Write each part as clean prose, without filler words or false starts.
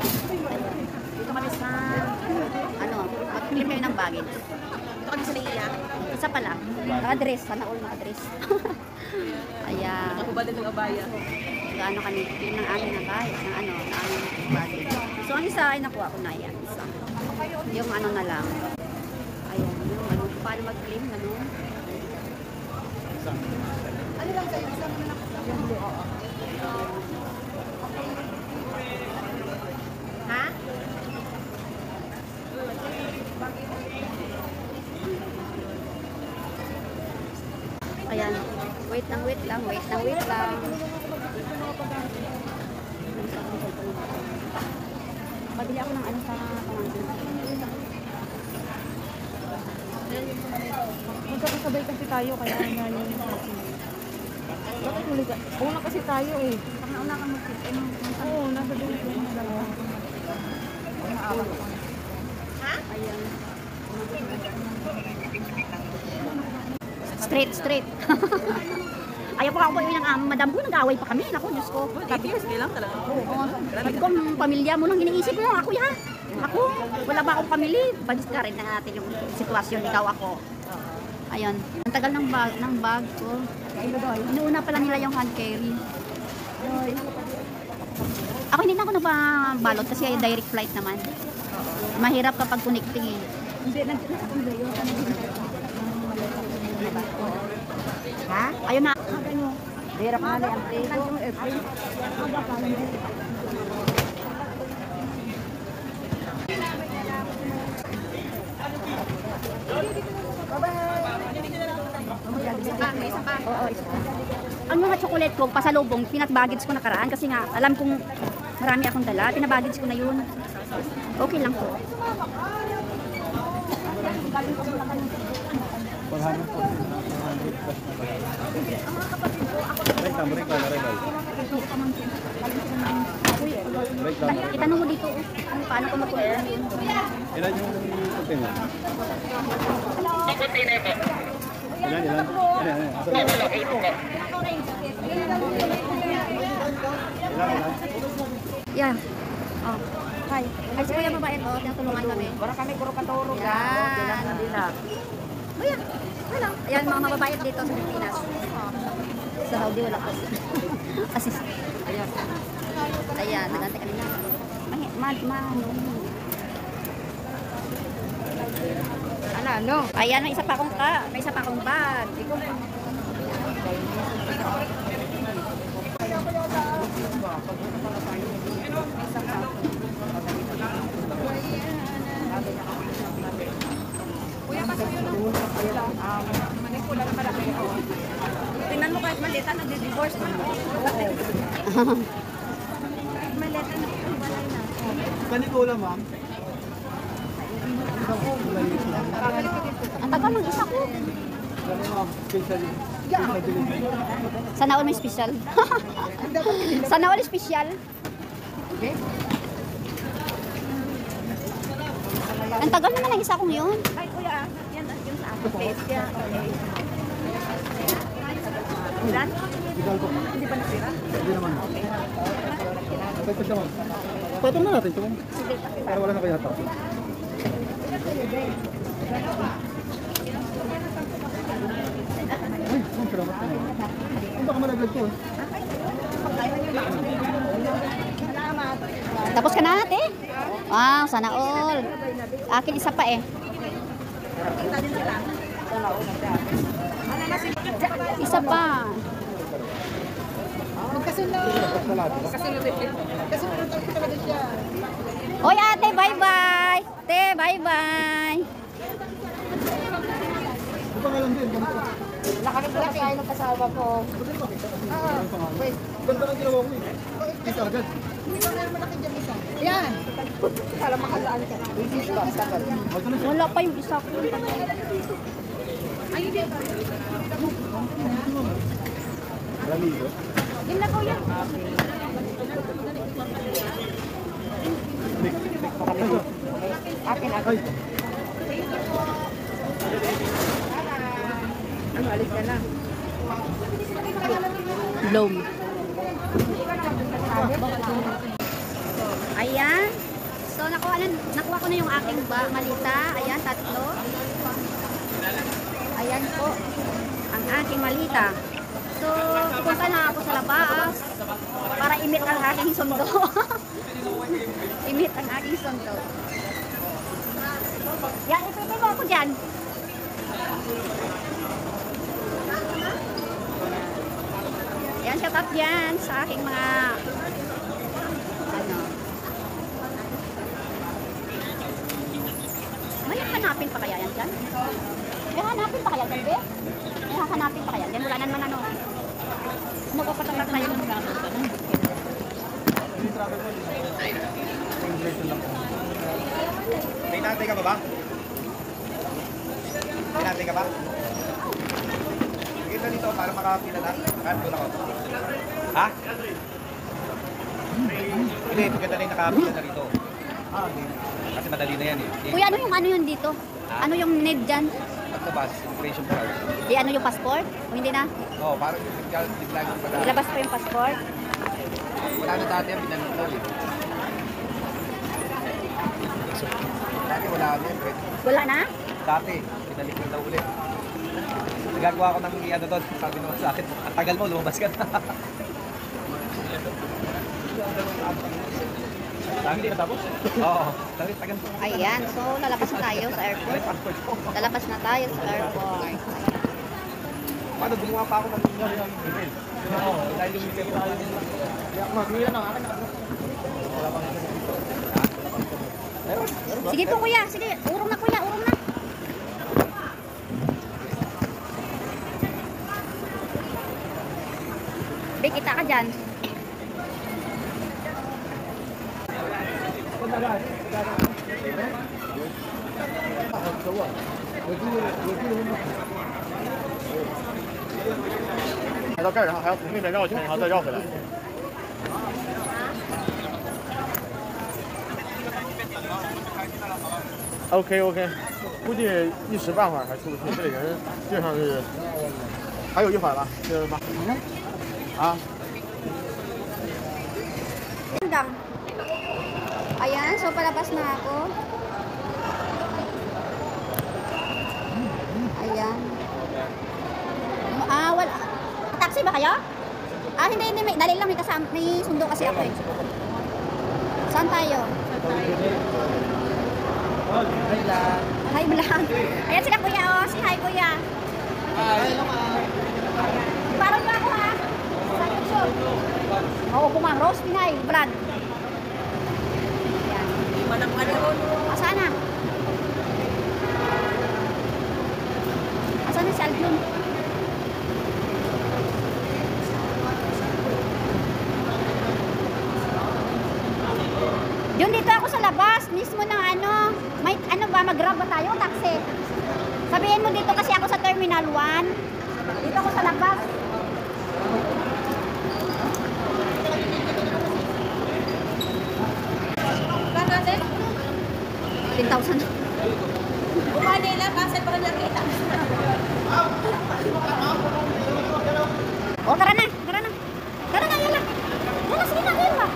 Dito kami sa, ano, mag-claim kayo ng baggage. Dito kami sa Leia. Isa pala. Address. Sana all na-address. Ayan. Ako ba din ng abaya? Gaano kami, yung ng aming nabay, ng ano, ng aming baggage. So, ang isa ay nakuha ko na yan. Isa. Yung ano na lang. Ayan, yung ano, paano mag-claim, ano. Ano lang kayo, isang na lang. Yung blue, oo. Ha? Ayan, wait lang. Pabili ako ng ano sa pamangkin. Magkakasabay kasi tayo kaya nga yung bakit huli ka? Una kasi tayo eh. Nauna kang mag-sit. Oo, nasa dulo ko ng dalawa. Ha? Ayan. Straight. Ayaw pa ako ng madam ko, nag-away pa kami. Naku, Diyos ko. 8 years lang talaga. Oo. Sabi ko, pamilya mo lang iniisip ko. Ako ya. Ako, wala ba akong pamilya? Bagis ka rin na natin yung sitwasyon. Ikaw ako. Ayun. Ang tagal ng bag ko. Inuuna pala nila yung hand carry. Ako hindi na ako nagbabalot kasi ay direct flight naman. Mahirap kapag connecting eh. Hindi, nandiyan sa konveyor. Ha? Ayun na. Hirap nga na ang prego. Isa pa. Oo, isa pa. Ang mga chocolate ko, pasalubong, pinat-baggage ko nakaraan kasi nga, alam kong marami akong dala, pinabaggage ko na yun. Okay lang po. Itanong mo dito kung paano ko makuha. Ilan yung container? Ilan? Yeah. Oh. Hi. Ay, si Kuya mabait oh, tinutulungan kami. Para kami puro katuro. Yan. Oh, yan. Wala. Ayan, mga mababait dito sa Pilipinas. Sa Saudi, wala kasi. Assist. Ayan. Ayan, nagante kanina. Ano? Ayan, may isa pa akong bag. Kuya, pasok yun ang manipula na malaki. Tingnan mo kahit malita, nagdi-divorce na. Malita na, walay na. Kanikola, ma'am. Ang tagal ng isa ko. Sana all may special. Sana all special. Ang tagal naman ng isa kong yun. Ay, kuya, yan yun sa akin. Face niya. Ilan? Hindi pa nasira? Hindi naman. Okay pa siya, ma'am. Patong na natin ito, ma'am. Para wala na kaya ito. Ay, ma'am, salamat ka naman. Ang baka malaglag ko eh. Tapos ka na ate? Wow, sana all. Akin isa pa eh. Isa pa. Oy ate, bye-bye. Te, bye-bye. Ang pangalan din, ganito. Nakakita kayo ng kasama ko. Wait, ganda ng ginawa ko eh. Isa agad. Yan. Para makalaan ka. Wala pa yung isa ko. Ay, hindi. Ramiro. Yun na ko yan. Akin. Ay, Ano, alis ka na. Bloom. Ayan. So, nakuha ko na yung aking malita. Ayan, tatlo. Ayan po. Ang aking malita. So, pupunta na ako sa labas para imit ang aking sundo. Imit ang aking sundo. Yan, ipipin mo ako dyan. Yan, shout out yan sa aking mga ano. May hanapin pa kaya yan dyan? May hanapin pa kaya dyan, be? May hanapin pa kaya dyan? Wala naman ano. Magpapatanggap tayo ng gamit. May natay ka ba ba? May natay ka ba? Kita dito para makapila na. Doon ako. Ha? Hindi, maganda na yung nakapila na rito. Kasi madali na yan eh. Kuya, ano yun dito? Ano yung need dyan? At labas, immigration card. Di ano yung passport? O hindi na? Oo, parang biglang yung pag- Ilabas pa yung passport? Wala na dati ang pinanitaw eh. Dati wala na yan. Wala na? Dati, pinalik na daw ulit. Nagagawa ko ng ano doon. Sabi naman sa akin, ang tagal mo, lumabas ka na. Dami din natapos? Oo. Tagal mo. Ayan, so lalabas na tayo sa airport. Lalabas na tayo sa airport. Paano, gumawa pa ako ng email. Oo, dahil yung email tayo. Mag-uwi na akin. Sige po kuya, sige. Urong na kuya, urong na. Be, kita ka dyan.来到这儿，然后还要从那边绕一圈，然后再绕回来。OK，估计一时半会儿还出不去，这里人基本上是还有一会儿吧，就是吗？啊。 Hanggang. Ayan, so palabas na ako. Ayan. Wala. Taxi ba kayo? Hindi, may dali lang, may sundo kasi ako eh. Saan tayo? Hi vlog. Ayan sila kuya, oh. Si hi kuya. Hi. Parang ba ako ha? Sa YouTube. Oo, kumang Rose Pinay vlog. Ayan. Manang ron. Asaan na? Asaan na si Aljun? Yun, dito ako sa labas, mismo ng ano, may ano ba, mag-grab ba tayo, taxi? Sabihin mo dito kasi ako sa Terminal 1. Dito ako sa labas. Ba natin? 10,000. Umali lang kasi para nakita. O, tara na, tara na. Tara na, yan lang. Yan na, sige na, yan ba?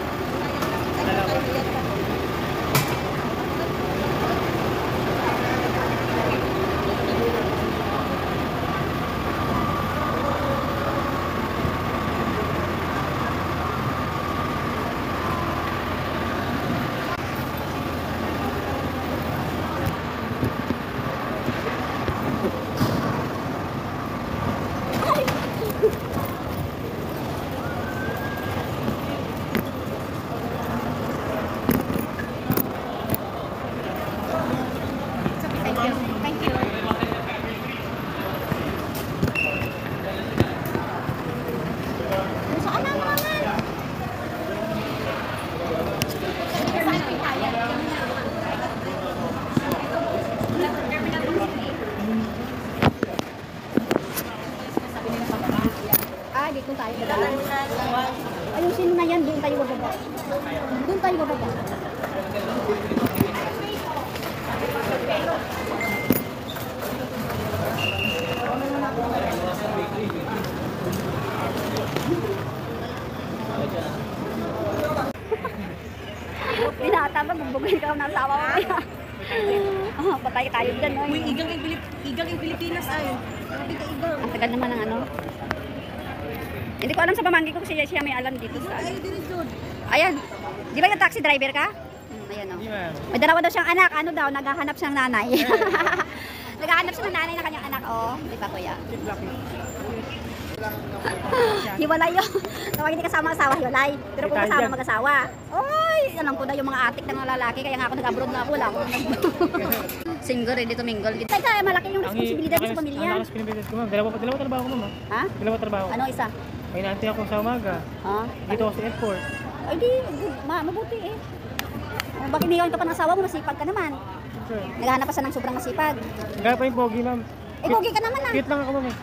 Binata ba, bugbugin ka ng asawa mo. Patay tayo dyan. No? Uy, igang yung Pilipinas ay. Sabi ka igang. Ang tagal naman ng ano. Hindi ko alam sa pamangkin ko kasi siya may alam dito sa. Ay, dito Jud. Ayan. Di ba yung taxi driver ka? Ayan o. May dalawa daw siyang anak. Ano daw? Naghahanap siyang nanay. Naghahanap siya ng nanay na kanyang anak. Oh, di ba kuya? Hiwalay yun. Tawag hindi kasama asawa, hiwalay. Pero kung kasama mag-asawa, oy, alam ko na yung mga atik ng mga lalaki. Kaya nga ako nag-abroad na ako. Wala ako. Single, ready to mingle. Kaya malaki yung responsibilidad mo sa pamilya. Ang responsibilidad ko, ma'am. Dalawa trabaho ko, ma'am. Ha? Dalawa trabaho. Ano isa? May naantay ako sa umaga. Ha? Dito ako sa airport. Ay di, mabuti eh. Bakit niyawan ka pa ng asawa mo? Masipag ka naman. Sure. Naghahanap pa siya ng sobrang masipag. Gaya pa yung pogi, ma'am. Eh, pogi ka naman ah. Cute lang ako, ma'am.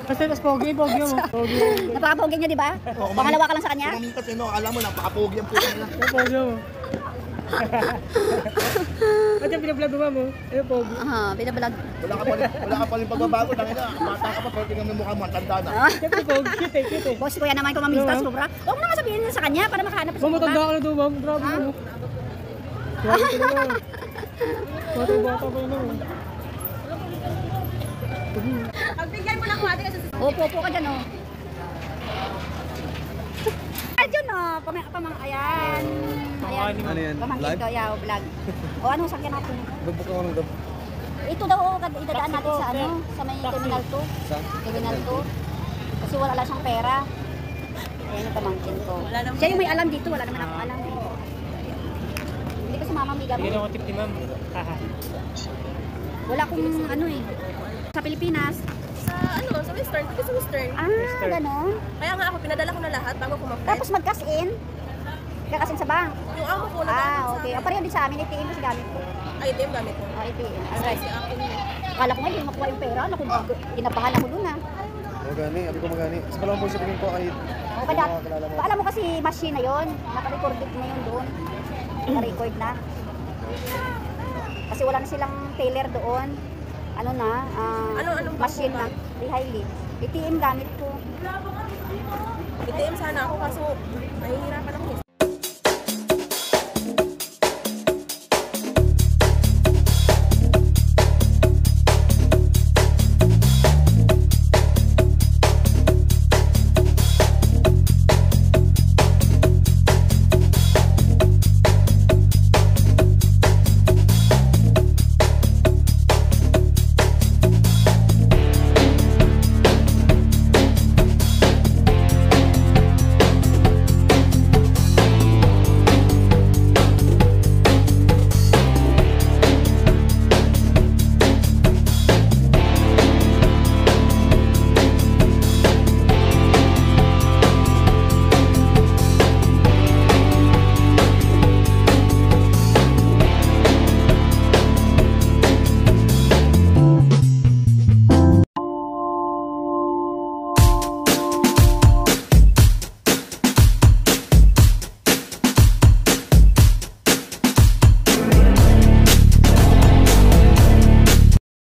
Basta mas pogi mo. Pogi. Napaka-pogi niya, di ba? Pangalawa ka lang sa kanya? Mamita sino, alam mo, napaka-pogi ang puto nila. Yung pogi mo. At yung pinablog ko, ma'am, oh. Yung pogi. Aha, binabalag. Wala ka pa rin pagbabago, tangina. Bata ka pa, pero tingnan mo mukha mo, tanda na. Siyempre, pogi. Cute eh. Boss, kuya naman ko mamista, sobra. Huwag mo naman sabihin sa kanya para makahanap sa Ma'am, matanda ka na doon, ma'am. Grabe Ha? mo. Grabe ka naman. Bata pa yun, ma'am. Pagbigyan mo lang ate kasi Opo ka dyan, oh. Ayun, oh. Ayan. Ano yan? Pamangkin Live? ko, yaw, vlog. O, anong sakyan natin? Gabok ako ng gabok. Ito daw, oh, idadaan natin sa ano, sa may Terminal 2. Saan? Terminal 2. Kasi wala lang siyang pera. Ayan yung pamangkin ko. Wala naman. Siya yung may alam dito, wala naman ako alam. Eh. Hindi ko si mama may Bigyan gamot. ako tip ni ma'am. Haha. Wala akong ano eh. Sa Pilipinas. sa Western. Kasi sa Western. Ah, gano'n. Kaya nga ako, pinadala ko na lahat bago kumapit. Tapos mag-cash in. Kakasin sa bank. Yung amo ko na Ah, okay. O, pareho din sa amin. ATM kasi gamit ko. item gamit ko. O, ATM. Alright. Kasi ako Akala ko nga, hindi makuha yung pera. Naku, kinabahan ako dun ah. Magani, abi ko magani. Sa palang po sabihin ko kay O, alam mo kasi machine na yun. Naka-recorded na yun doon. Naka-record na. Kasi wala na silang tailor doon. Ano na, Anong machine na. Highly. ATM gamit ko. item sana ako kaso nahihirapan ako.